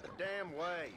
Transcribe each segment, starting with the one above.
The damn way.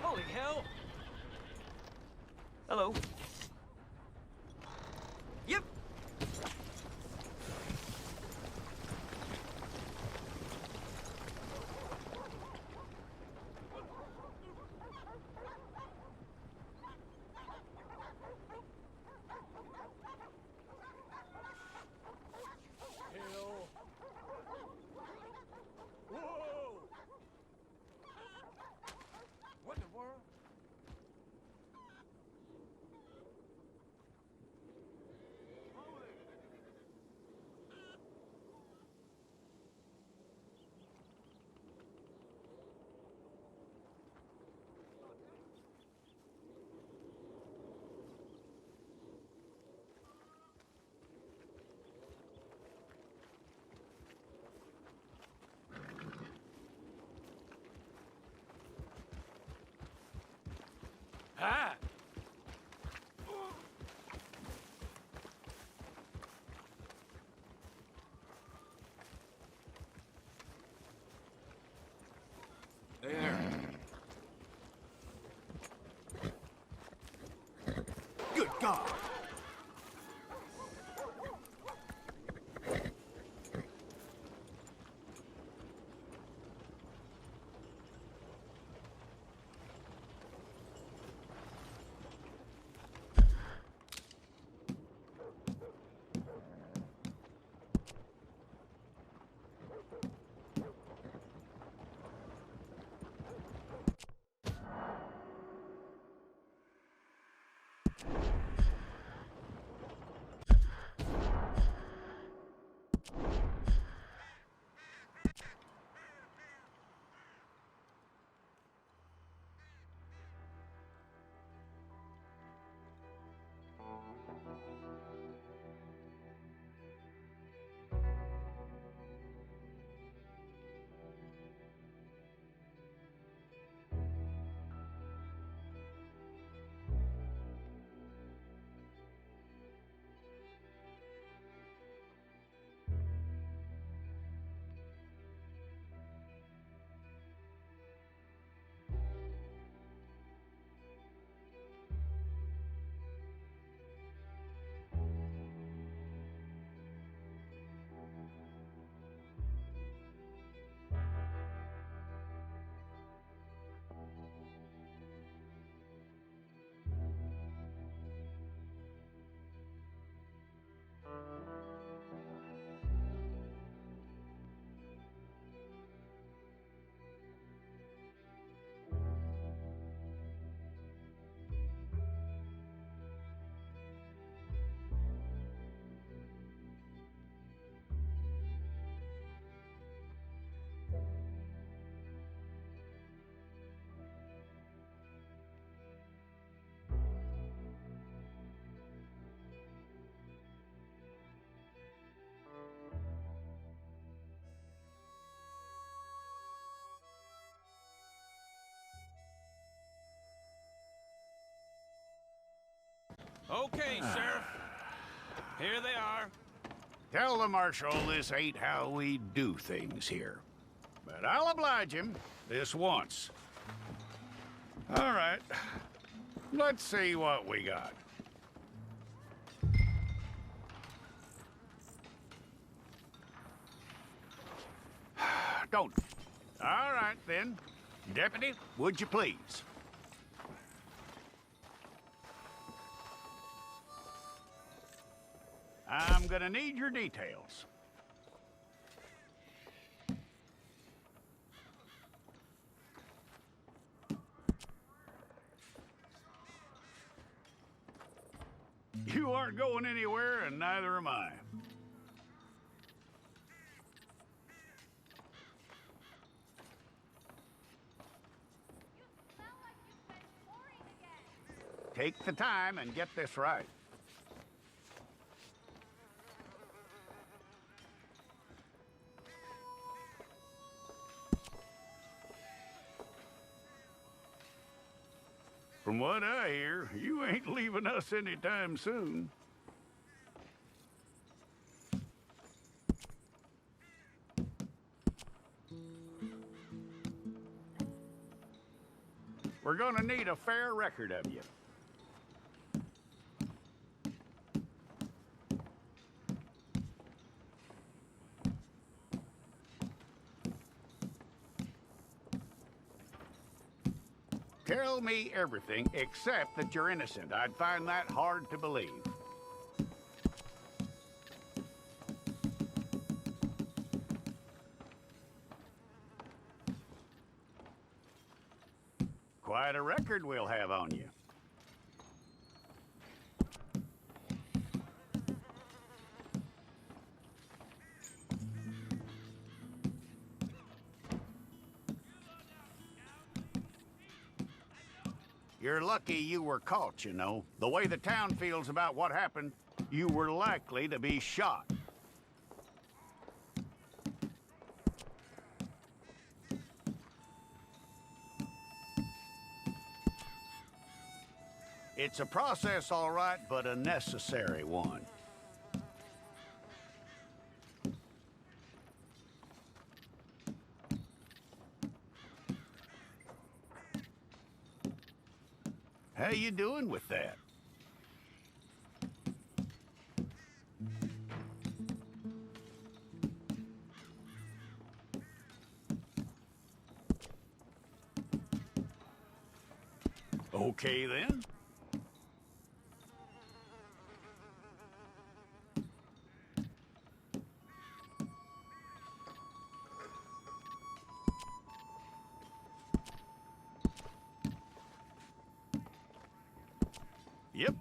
Holy hell! Hello. Yep. Hell. Whoa! What in the world? Ah! There. Good God! Okay, Sheriff. Here they are. Tell the Marshal this ain't how we do things here. But I'll oblige him this once. All right. Let's see what we got. Don't. All right, then. Deputy, would you please? I'm gonna need your details. You aren't going anywhere, and neither am I. Take the time and get this right. From what I hear, you ain't leaving us anytime soon. We're gonna need a fair record of you. Tell me everything except that you're innocent. I'd find that hard to believe. Quite a record we'll have on you. You're lucky you were caught, you know. The way the town feels about what happened, you were likely to be shot. It's a process, all right, but a necessary one. How you doing with that? Okay, then. Yep.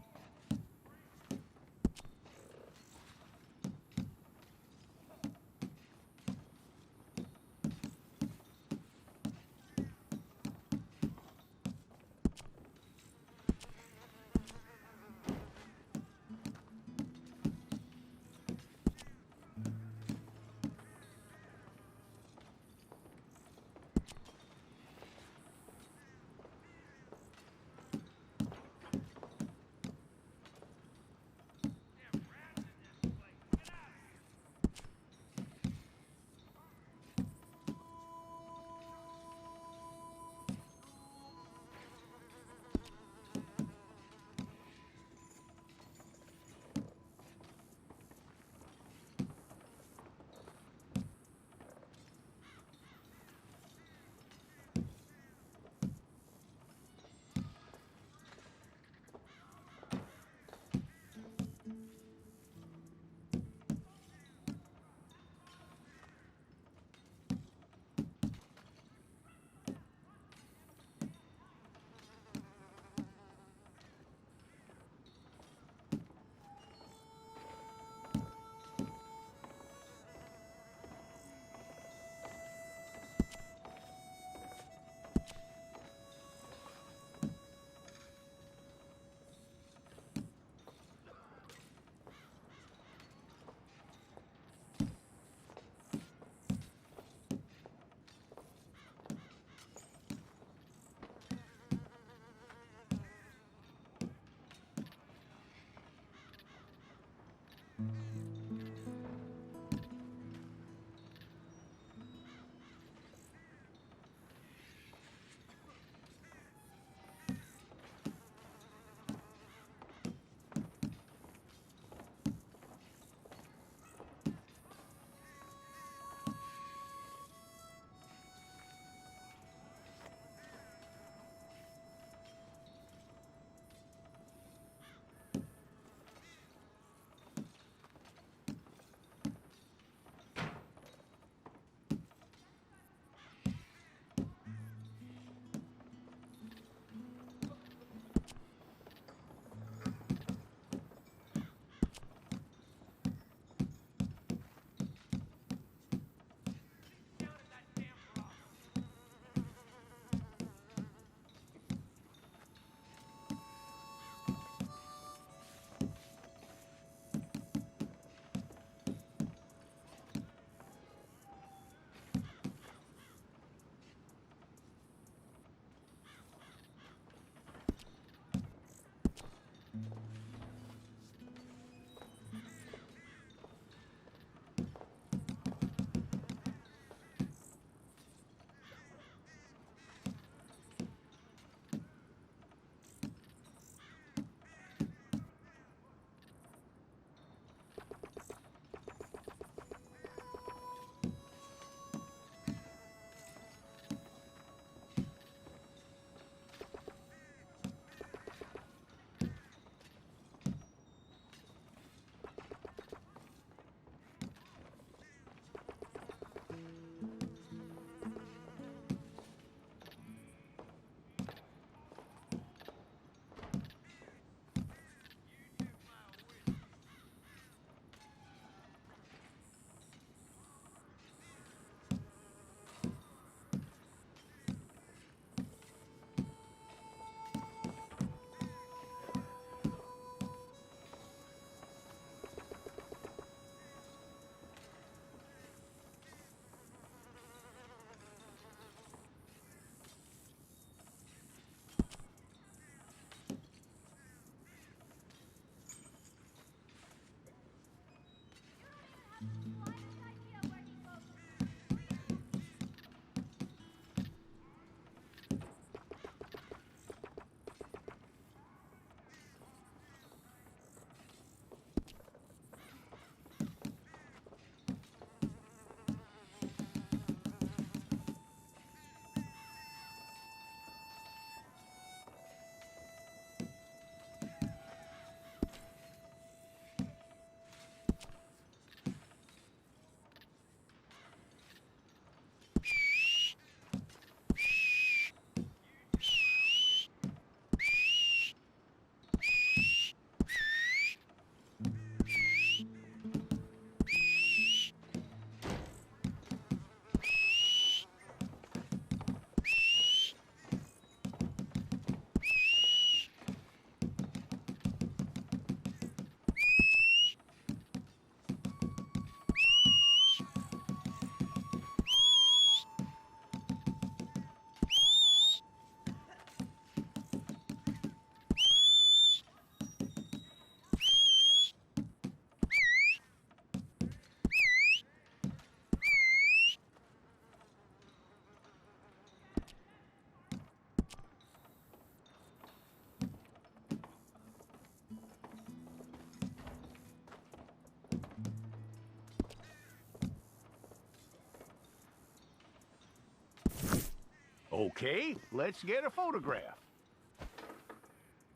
Okay, let's get a photograph.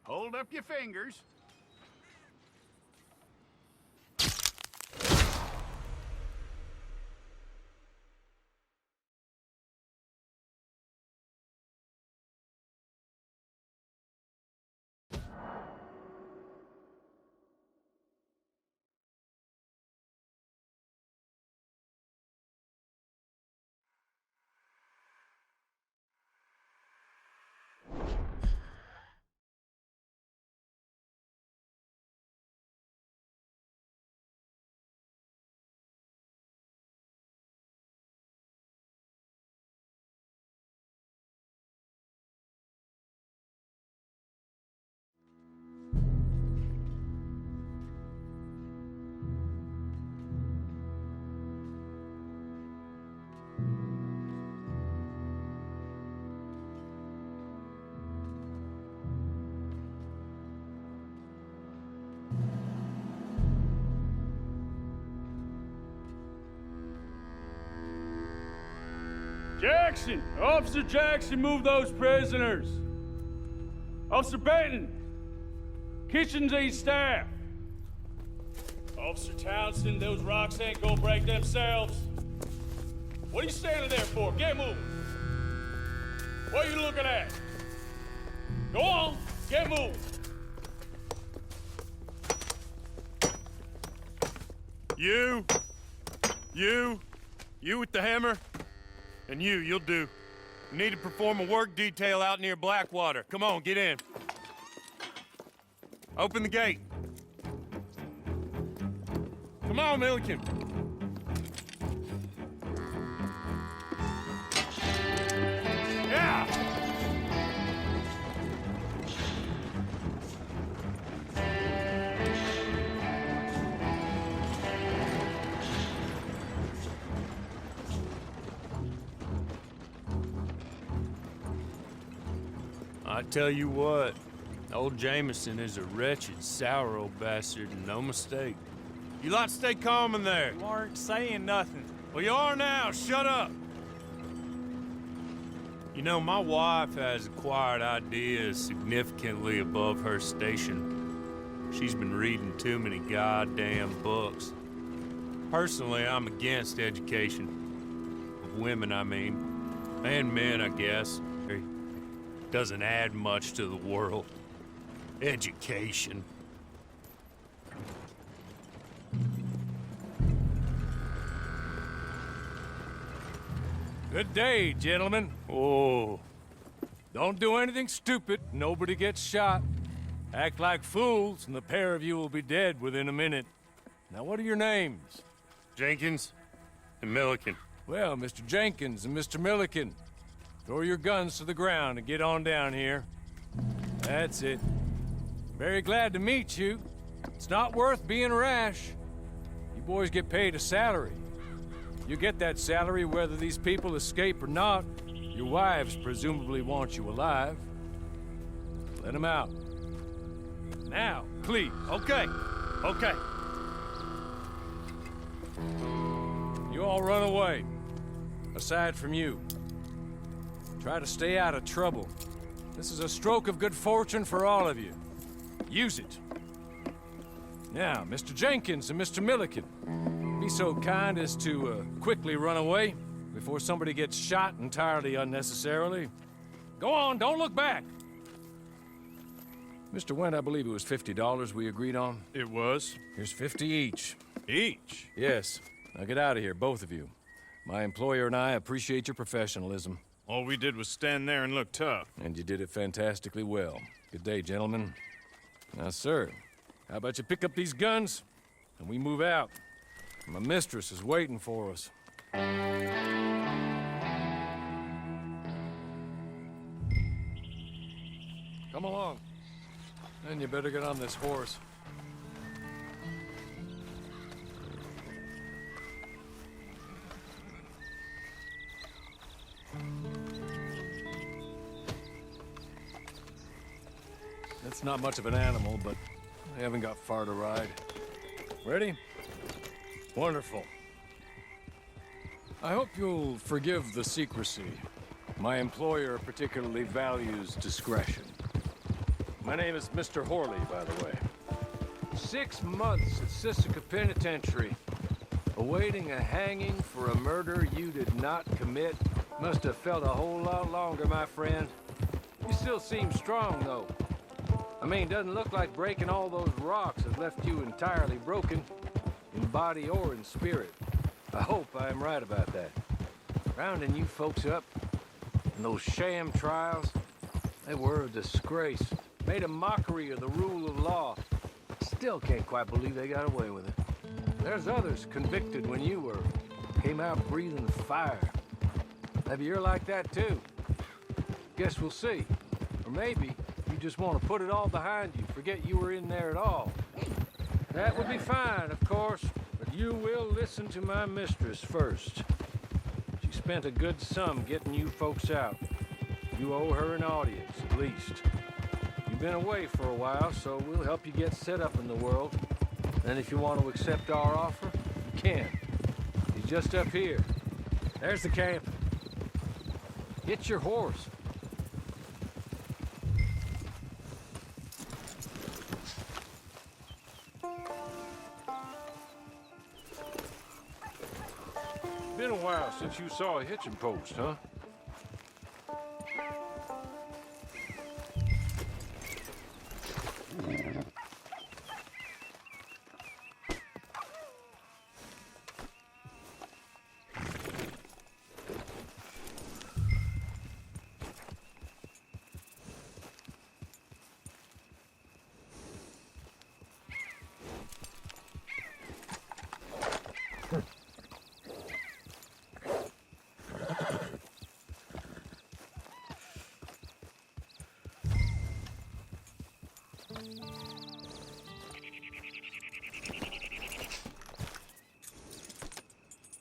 Hold up your fingers. Jackson! Officer Jackson, move those prisoners! Officer Benton! Kitchens aid staff! Officer Townsend, those rocks ain't gonna break themselves. What are you standing there for? Get moving! What are you looking at? Go on, get moving! You with the hammer? And you'll do. You need to perform a work detail out near Blackwater. Come on, get in. Open the gate. Come on, Milliken. Yeah! I tell you what, old Jameson is a wretched, sour old bastard, and no mistake. You lot stay calm in there. You aren't saying nothing. Well, you are now. Shut up. You know, my wife has acquired ideas significantly above her station. She's been reading too many goddamn books. Personally, I'm against education. Of women, I mean. And men, I guess. Doesn't add much to the world. Education. Good day, gentlemen. Oh, Don't do anything stupid. Nobody gets shot. Act like fools, and the pair of you will be dead within a minute. Now, what are your names? Jenkins and Milliken. Well, Mr. Jenkins and Mr. Milliken, throw your guns to the ground and get on down here. That's it. Very glad to meet you. It's not worth being rash. You boys get paid a salary. You get that salary whether these people escape or not. Your wives presumably want you alive. Let them out. Now, please. Okay. You all run away. Aside from you. Try to stay out of trouble. This is a stroke of good fortune for all of you. Use it. Now, Mr. Jenkins and Mr. Milliken, be so kind as to quickly run away before somebody gets shot entirely unnecessarily. Go on, don't look back. Mr. Wendt, I believe it was $50 we agreed on. It was. Here's 50 each. Each? Yes. Now get out of here, both of you. My employer and I appreciate your professionalism. All we did was stand there and look tough. And you did it fantastically well. Good day, gentlemen. Now, sir, how about you pick up these guns and we move out? My mistress is waiting for us. Come along. Then you better get on this horse. It's not much of an animal, but I haven't got far to ride. Ready? Wonderful. I hope you'll forgive the secrecy. My employer particularly values discretion. My name is Mr. Horley, by the way. 6 months at Sisika Penitentiary, awaiting a hanging for a murder you did not commit. Must have felt a whole lot longer, my friend. You still seem strong, though. I mean, doesn't look like breaking all those rocks has left you entirely broken, in body or in spirit. I hope I am right about that. Rounding you folks up, and those sham trials, they were a disgrace. Made a mockery of the rule of law. Still can't quite believe they got away with it. There's others convicted when you were. Came out breathing fire. Maybe you're like that too. Guess we'll see. Or maybe you just want to put it all behind you, forget you were in there at all. That would be fine, of course, but you will listen to my mistress first. She spent a good sum getting you folks out. You owe her an audience, at least. You've been away for a while, so we'll help you get set up in the world. And if you want to accept our offer, you can. He's just up here. There's the camp. Get your horse. Been a while since you saw a hitching post, huh?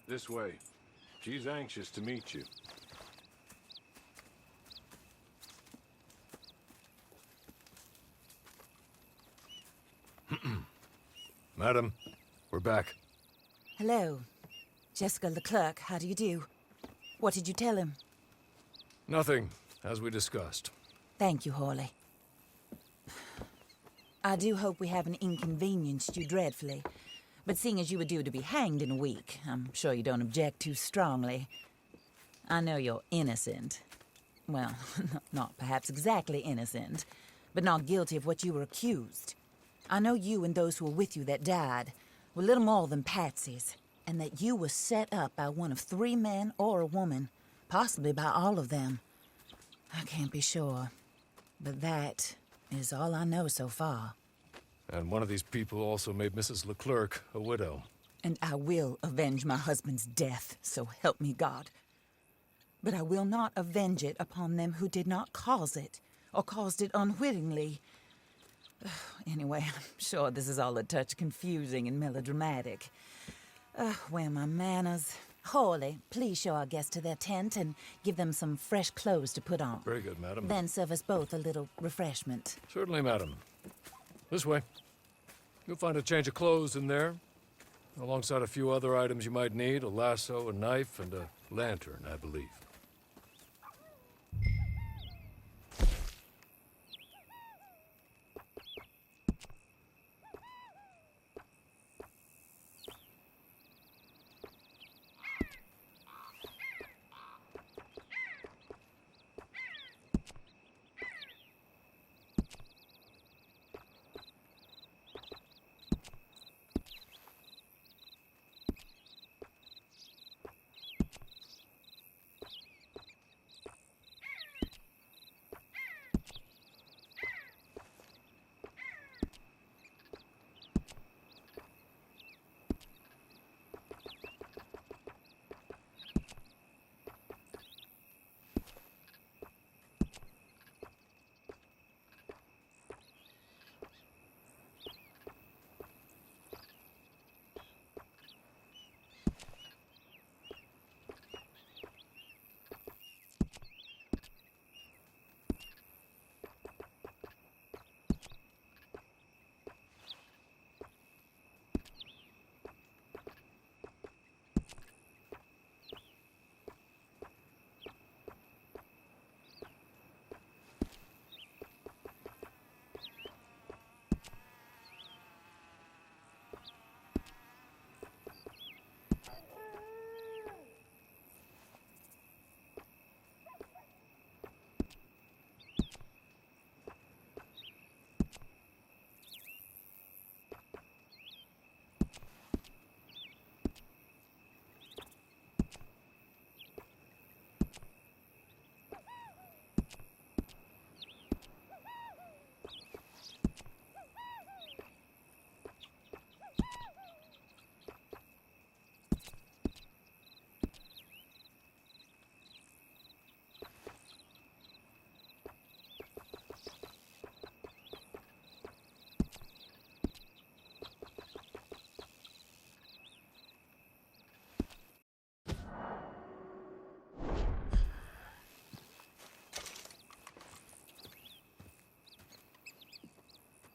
This way. She's anxious to meet you. Madam, we're back. Hello. Jessica Leclerc, how do you do? What did you tell him? Nothing, as we discussed. Thank you, Horley. I do hope we haven't inconvenienced you dreadfully. But seeing as you were due to be hanged in a week, I'm sure you don't object too strongly. I know you're innocent. Well, not perhaps exactly innocent, but not guilty of what you were accused. I know you and those who were with you that died were little more than patsies, and that you were set up by one of 3 men or a woman, possibly by all of them. I can't be sure, but that is all I know so far. And one of these people also made Mrs. Leclerc a widow. And I will avenge my husband's death, so help me God. But I will not avenge it upon them who did not cause it, or caused it unwittingly. Anyway, I'm sure this is all a touch confusing and melodramatic. Where are my manners? Horley, please show our guests to their tent and give them some fresh clothes to put on. Very good, madam. Then serve us both a little refreshment. Certainly, madam. This way. You'll find a change of clothes in there, alongside a few other items you might need, a lasso, a knife, and a lantern, I believe.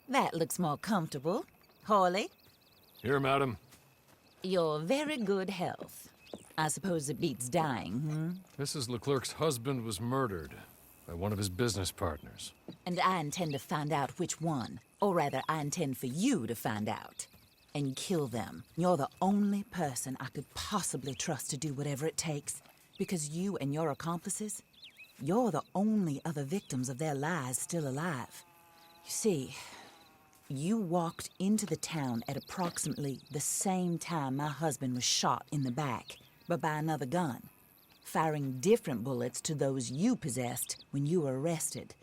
That looks more comfortable. Hawley, Here, madam. your very good health. I suppose it beats dying, Mrs. Leclerc's husband was murdered by one of his business partners. And I intend to find out which one. Or rather, I intend for you to find out. And kill them. You're the only person I could possibly trust to do whatever it takes. Because you and your accomplices, you're the only other victims of their lies still alive. You see, you walked into the town at approximately the same time my husband was shot in the back, but by another gun, firing different bullets to those you possessed when you were arrested.